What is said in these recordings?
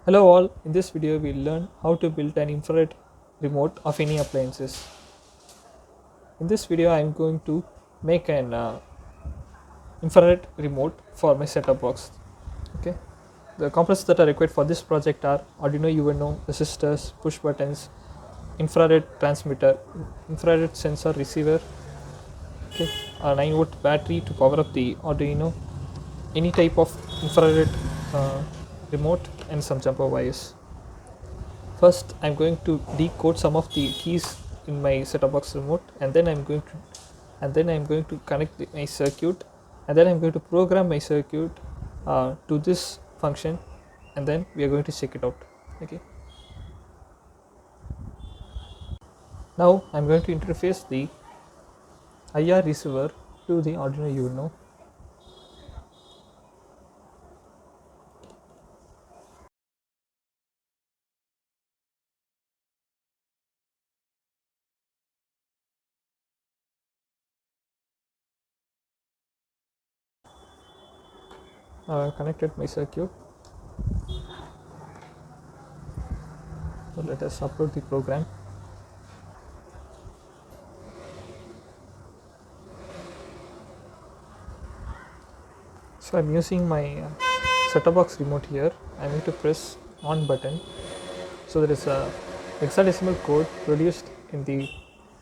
Hello all, in this video we'll learn how to build an infrared remote of any appliances. In this video I am going to make an infrared remote for my set-top box. Okay, the components that are required for this project are Arduino Uno, resistors, push buttons, infrared transmitter, infrared sensor receiver, okay, a 9-volt battery to power up the Arduino, any type of infrared remote, and some jumper wires. First I'm going to decode some of the keys in my set-top box remote, and then I'm going to connect my circuit, and then I'm going to program my circuit to this function, and then we are going to check it out. Okay, now I'm going to interface the IR receiver to the Arduino Uno. I've connected my circuit. So let us upload the program. So I'm using my set-top box remote here. I'm going to press on button. So there is a hexadecimal code produced in the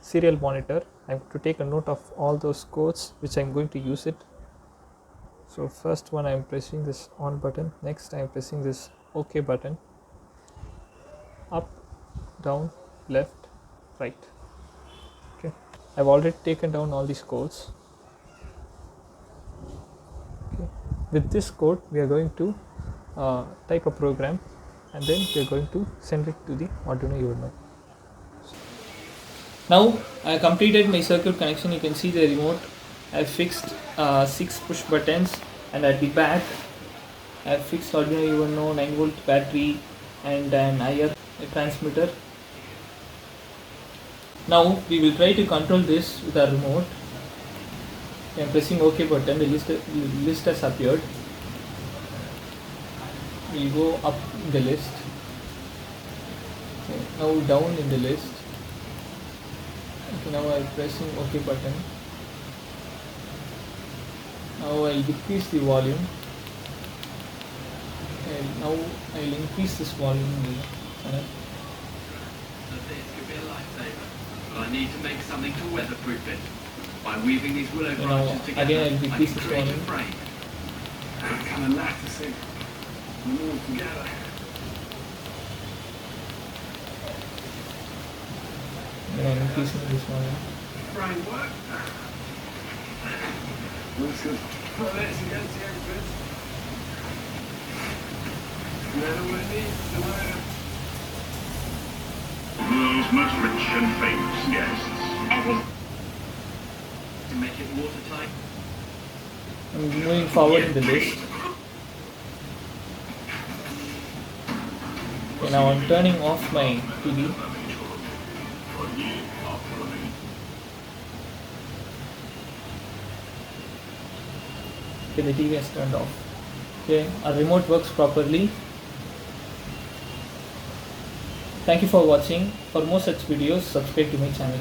serial monitor. I'm going to take a note of all those codes which I'm going to use it. So first one I'm pressing this on button, next I'm pressing this OK button, up, down, left, right. Okay, I've already taken down all these codes. Okay, with this code we are going to type a program, and then we are going to send it to the Arduino Uno. Now I completed my circuit connection. You can see the remote. I fixed 6 push buttons, and at the back I have fixed Arduino Uno 9-volt battery and an IR transmitter. Now we will try to control this with our remote. I am pressing OK button. The list has appeared. We will go up in the list. Okay, now down in the list. Okay, now I am pressing OK button. Now I will decrease the volume, and now I will increase this volume in the channel. This could be a lifesaver, but I need to make something to weatherproof it. By weaving these willow branches together, again I'll decrease I this can create a volume. frame. I'm kind of latticing them all together. Then I'm increasing this volume. Framework. Looks good. Well, let's against the outfit. Now what it needs to wear. World's most rich and famous guests. To make it watertight. I'm moving forward in the list. Okay, now I'm turning off my TV. Okay, the TV has turned off. Okay, our remote works properly. Thank you for watching. For more such videos, subscribe to my channel.